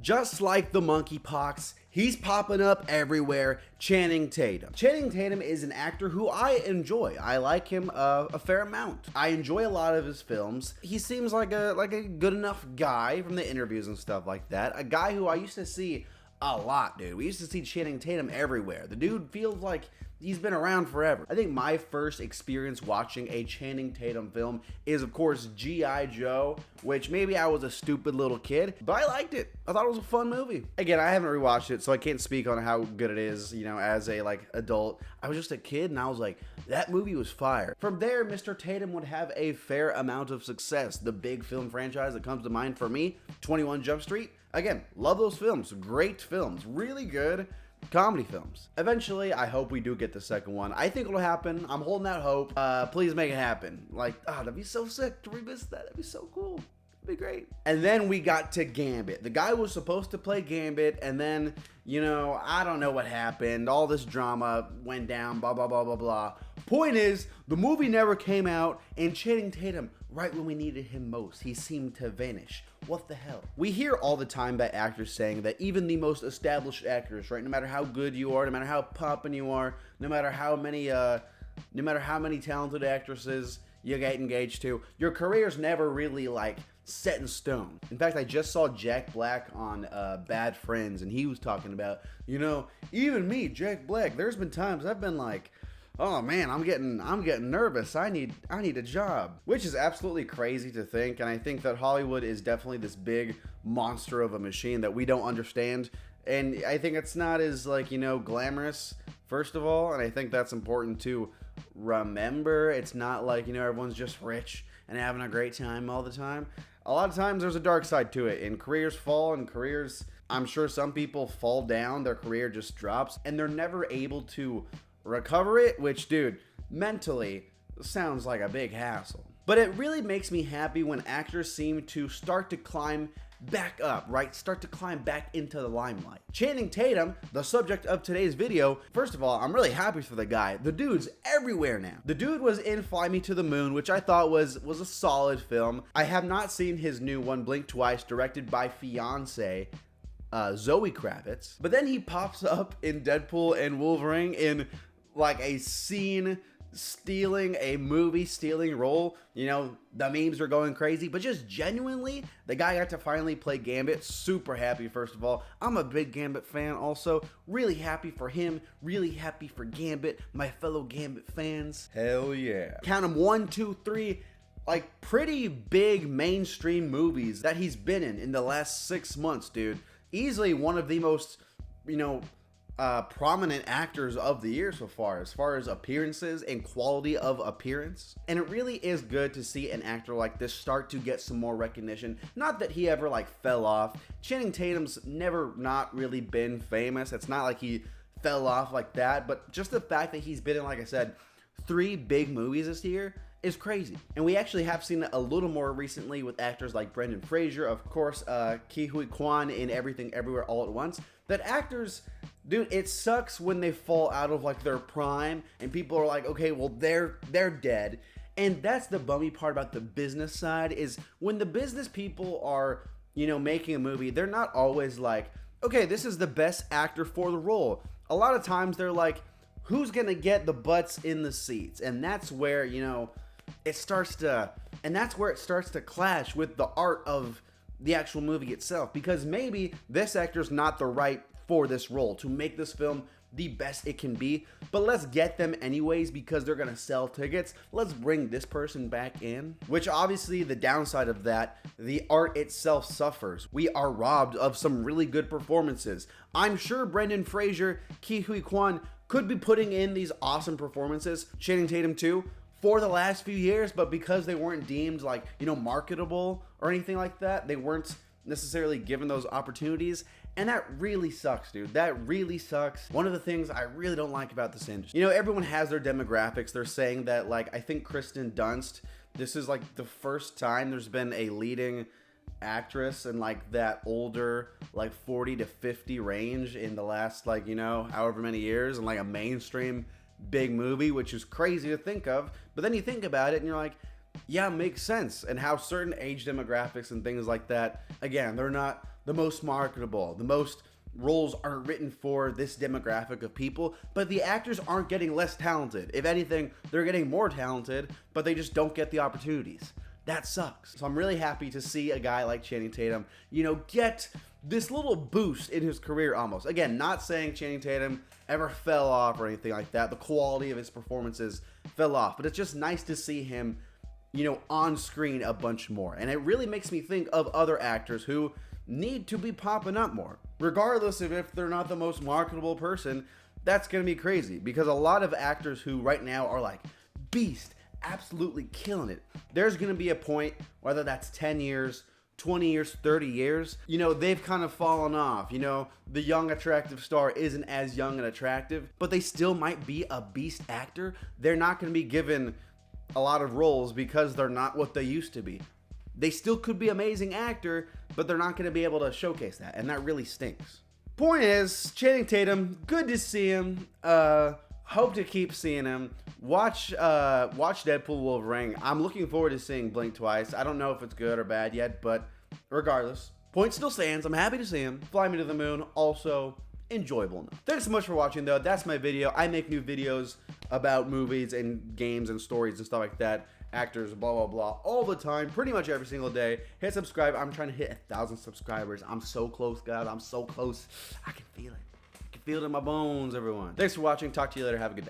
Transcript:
Just like the monkeypox, he's popping up everywhere. Channing Tatum. Channing Tatum is an actor who I enjoy. I like him a fair amount. I enjoy a lot of his films. He seems like a good enough guy from the interviews and stuff like that. A guy who I used to see a lot, dude. We used to see Channing Tatum everywhere. The dude feels like he's been around forever. I think my first experience watching a Channing Tatum film is, of course, G.I. Joe, which maybe I was a stupid little kid, but I liked it. I thought it was a fun movie. Again, I haven't rewatched it, so I can't speak on how good it is, you know, as a, adult. I was just a kid, and I was like, that movie was fire. From there, Mr. Tatum would have a fair amount of success. The big film franchise that comes to mind for me, 21 Jump Street. Again, love those films. Great films. Really good comedy films. Eventually, I hope we do get the second one. I think it'll happen. I'm holding out hope. Please make it happen. That'd be so sick to revisit that. That'd be so cool. Be great. And then we got to Gambit. The guy was supposed to play Gambit, and then, you know, I don't know what happened. All this drama went down, blah, blah, blah, blah, blah. Point is, the movie never came out, and Channing Tatum, right when we needed him most, he seemed to vanish. What the hell? We hear all the time about actors saying that even the most established actors, right, no matter how good you are, no matter how poppin' you are, no matter how many talented actresses you get engaged to, your career's never really, set in stone. In fact, I just saw Jack Black on Bad Friends, and he was talking about, you know, even me, Jack Black, there's been times I've been like, oh man, I'm getting nervous. I need a job, which is absolutely crazy to think. And I think that Hollywood is definitely this big monster of a machine that we don't understand. And I think it's not as glamorous, first of all. And I think that's important to remember. It's not like, everyone's just rich and having a great time all the time. A lot of times there's a dark side to it, and careers fall, and careers, I'm sure some people fall down, their career just drops, and they're never able to recover it, which, dude, mentally sounds like a big hassle. But it really makes me happy when actors seem to start to climb back up, right? Start to climb back into the limelight. Channing Tatum, the subject of today's video, first of all, I'm really happy for the guy. The dude's everywhere now. The dude was in Fly Me to the Moon, which I thought was a solid film. I have not seen his new one, Blink Twice, directed by fiance Zoe Kravitz. But then he pops up in Deadpool and Wolverine in a scene stealing, a movie stealing role. You know, the memes are going crazy, but just genuinely, the guy got to finally play Gambit. Super happy, first of all. I'm a big Gambit fan also. Really happy for him. Really happy for Gambit, my fellow Gambit fans. Hell yeah. Count them 1, 2, 3. Pretty big mainstream movies that he's been in the last 6 months, dude. Easily one of the most, prominent actors of the year so far as appearances and quality of appearance. And it really is good to see an actor like this start to get some more recognition. Not that he ever fell off. Channing Tatum's never not really been famous. It's not like he fell off like that, but just the fact that he's been in, like I said, 3 big movies this year is crazy. And we actually have seen it a little more recently with actors like Brendan Fraser, of course, Ke Huy Quan in Everything Everywhere All at Once. That actors, dude, it sucks when they fall out of their prime and people are like, okay, well they're dead. And that's the bummy part about the business side, is when the business people are, making a movie, they're not always like, okay, this is the best actor for the role. A lot of times they're like, who's gonna get the butts in the seats? And that's where, it starts to clash with the art of the actual movie itself, because maybe this actor's not the right for this role to make this film the best it can be, but let's get them anyways because they're gonna sell tickets. Let's bring this person back in, which obviously the downside of that, the art itself suffers. We are robbed of some really good performances. I'm sure Brendan Fraser, Ke Huy Quan could be putting in these awesome performances, Channing Tatum too, for the last few years, but because they weren't deemed marketable or anything like that, they weren't necessarily given those opportunities. And that really sucks, dude. That really sucks. One of the things I really don't like about this industry, everyone has their demographics. They're saying that, I think Kristen Dunst, this is the first time there's been a leading actress in that older 40 to 50 range in the last however many years, in a mainstream big movie, which is crazy to think of. But then you think about it and you're like, yeah, makes sense. And how certain age demographics and things like that, again, they're not the most marketable, the most roles aren't written for this demographic of people, but the actors aren't getting less talented. If anything, they're getting more talented, but they just don't get the opportunities. That sucks. So I'm really happy to see a guy like Channing Tatum, you know, get this little boost in his career almost. Again, not saying Channing Tatum ever fell off or anything like that. The quality of his performances fell off, but it's just nice to see him, you know, on screen a bunch more. And it really makes me think of other actors who need to be popping up more. Regardless of if they're not the most marketable person, that's going to be crazy because a lot of actors who right now are like beast, absolutely killing it. There's going to be a point, whether that's 10 years, 20 years, 30 years, you know, they've kind of fallen off. You know, the young attractive star isn't as young and attractive, but they still might be a beast actor. They're not going to be given a lot of roles because they're not what they used to be. They still could be amazing actor, but they're not going to be able to showcase that, and that really stinks. Point is, Channing Tatum, good to see him. Hope to keep seeing him. Watch Deadpool Wolverine. I'm looking forward to seeing Blink Twice. I don't know if it's good or bad yet, but regardless, point still stands. I'm happy to see him. Fly Me to the Moon, also enjoyable enough. Thanks so much for watching, though. That's my video. I make new videos about movies and games and stories and stuff like that. Actors, blah, blah, blah, all the time, pretty much every single day. Hit subscribe. I'm trying to hit 1,000 subscribers. I'm so close, guys. I'm so close. I can feel it. I can feel it in my bones, everyone. Thanks for watching. Talk to you later. Have a good day.